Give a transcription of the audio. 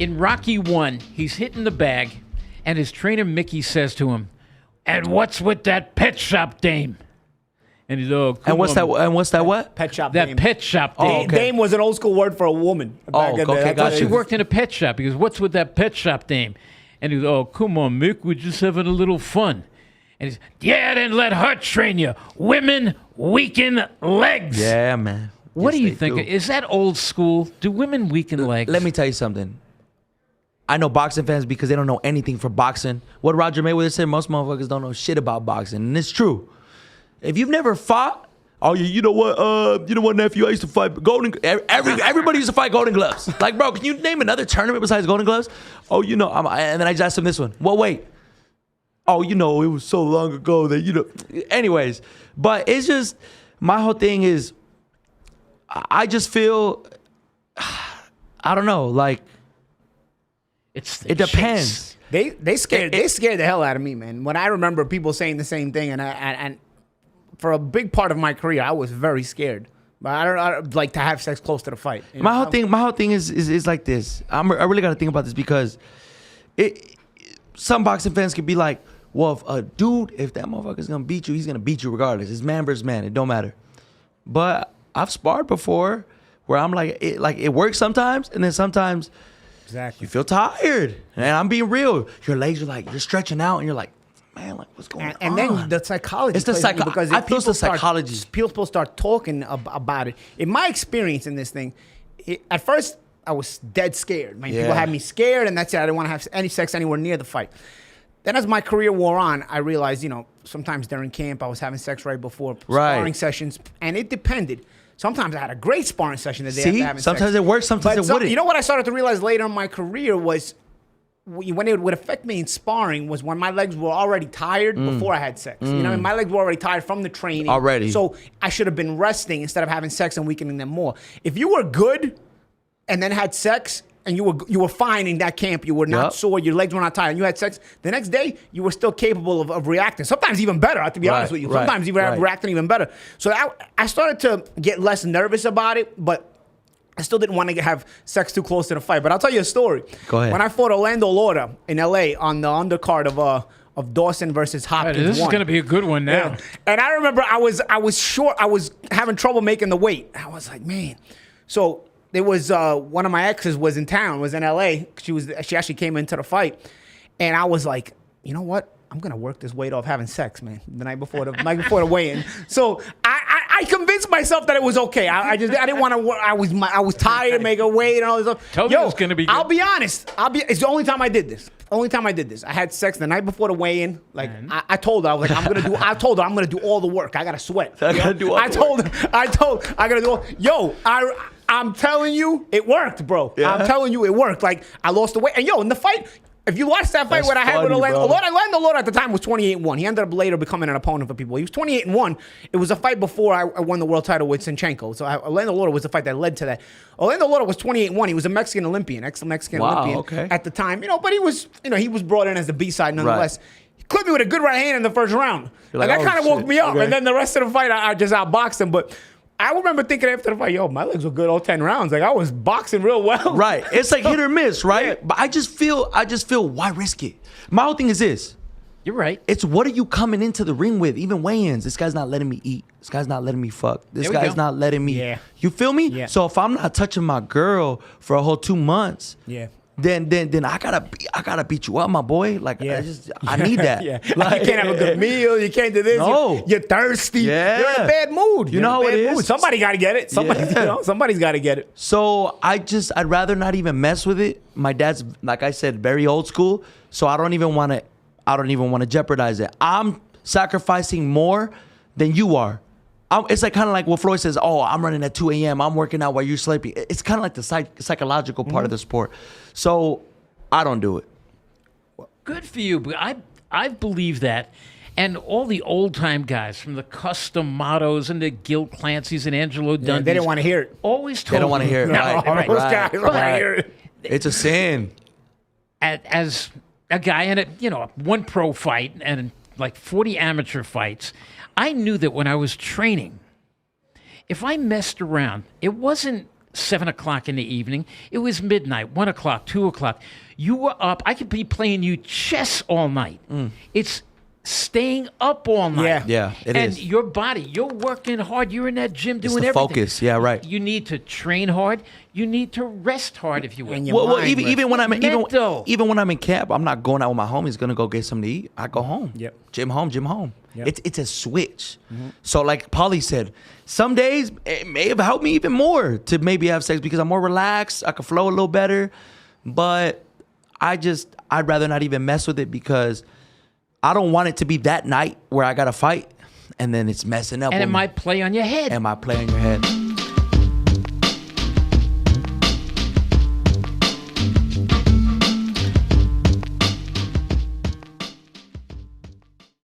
In Rocky 1, he's hitting the bag, and his trainer Mickey says to him, "And what's with that pet shop dame?" And he's and what's that? What? Pet shop that dame. pet shop dame? Oh, okay. Dame was an old school word for a woman. Okay, Well, she worked in a pet shop. He goes, "What's with that pet shop dame?" And he goes, "Oh, come on, Mick, we're just having a little fun." And he's, "Yeah, then let her train you. Women weaken legs." Yeah, man. What Yes, do you they think? do. Is that old school? Do women weaken legs? Let me tell you something. I know boxing fans because they don't know anything for boxing. What Roger Mayweather said, most motherfuckers don't know shit about boxing, and it's true. If you've never fought, you know what, nephew? I used to fight everybody used to fight Golden Gloves. Like, bro, can you name another tournament besides Golden Gloves? And then I just asked him this one. Well, wait. It was so long ago that, anyways. But it's just, my whole thing is, I just feel, I don't know, like, it depends. They scared the hell out of me, man. When I remember people saying the same thing, and for a big part of my career, I was very scared. But I don't like to have sex close to the fight. My whole thing is like this. I really got to think about this because some boxing fans could be like, well, if that motherfucker's gonna beat you, he's gonna beat you regardless. It's man versus man. It don't matter. But I've sparred before where I'm like, it works sometimes, and then sometimes you feel tired. And I'm being real. Your legs are like, you're stretching out, and you're like, man, like, what's going on? And then the psychology. It's the psychology. Because I feel the psychology. People start talking about it. In my experience in this thing, at first I was dead scared. Man, people had me scared, and that's it. I didn't want to have any sex anywhere near the fight. Then as my career wore on, I realized, sometimes during camp I was having sex right before sparring sessions, and it depended. Sometimes I had a great sparring session the day after having sometimes sex. it works, sometimes it wouldn't. You know what I started to realize later in my career was, when it would affect me in sparring was when my legs were already tired before I had sex. My legs were already tired from the training. Already. So I should have been resting instead of having sex and weakening them more. If you were good and then had sex and you were fine in that camp, you were not sore, your legs were not tired, and you had sex, the next day you were still capable of reacting. Sometimes even better, I have to be honest with you. Sometimes even reacting even better. So I started to get less nervous about it, but I still didn't want to have sex too close to the fight. But I'll tell you a story. Go ahead. When I fought Orlando Laura in L.A. on the undercard of Dawson versus Hopkins. This is going to be a good one now. Yeah. And I remember I was short. I was having trouble making the weight. I was like, man. So there was one of my exes was in town, was in L.A. She actually came into the fight. And I was like, you know what? I'm going to work this weight off having sex, man, the night before the weigh-in. So I convinced myself that it was okay. I didn't want to work. I was tired, make a weight and all this stuff. Told you it was going to be good. I'll be honest. It's the only time I did this. I had sex the night before the weigh-in. Like I told her, I was like, I told her I'm gonna do all the work. I gotta sweat. I gotta do all the work. I gotta do all. Yo, I'm telling you, it worked, bro. Yeah. I'm telling you, it worked. Like I lost the weight, and in the fight. If you watch that fight, what I had with Orlando Laura at the time was 28-1. He ended up later becoming an opponent for people. He was 28-1. It was a fight before I won the world title with Sinchenko. So Orlando Laura was the fight that led to that. Orlando Laura was 28-1. He was a Mexican Olympian, ex-Mexican Olympian at the time. But he was, he was brought in as the B-side nonetheless. Right. He clipped me with a good right hand in the first round. That kind of woke me up. Okay. And then the rest of the fight, I just outboxed him. But I remember thinking after the fight, my legs were good all 10 rounds. Like, I was boxing real well. Right. It's like hit or miss, right? Yeah. But I just feel, why risk it? My whole thing is this. You're right. It's what are you coming into the ring with? Even weigh-ins. This guy's not letting me eat. This guy's not letting me fuck. This guy's not letting me. Yeah. You feel me? Yeah. So if I'm not touching my girl for a whole 2 months, then I gotta beat you up, my boy. Like I need that. Like, you can't have a good meal. You can't do this. No. You're thirsty. Yeah. You're in a bad mood. You know how it is. Somebody got to get it. Somebody's got to get it. So I'd rather not even mess with it. My dad's, like I said, very old school. So I don't even want to jeopardize it. I'm sacrificing more than you are. It's like kind of like what Floyd says, I'm running at 2 a.m. I'm working out while you're sleeping. It's kind of like the psychological part of the sport. So I don't do it. Good for you. But I believe that. And all the old-time guys from the Custom Mottos and the Gil Clancy's and Angelo Dundies. They didn't want to hear it. Always told They don't want to hear it. No, Right. Those guys don't want to hear it. It's a sin. As a guy in one pro fight and like 40 amateur fights, I knew that when I was training, if I messed around, it wasn't 7 o'clock in the evening. It was midnight, 1 o'clock, 2 o'clock. You were up. I could be playing you chess all night. It's staying up all night. Yeah, it and is. your body, you're working hard. You're in that gym doing the everything. focus. Yeah, right. You need to train hard. You need to rest hard, if you will. And your Well, mind, even when I'm Mental. even when I'm in camp, I'm not going out with my homies. Gonna go get something to eat. I go home. Yep. Gym home. Yep. It's a switch. So like Paulie said, some days it may have helped me even more to maybe have sex because I'm more relaxed. I can flow a little better, but I'd rather not even mess with it because I don't want it to be that night where I gotta fight and then it's messing up. And it with me. might play on your head. And might play on your head.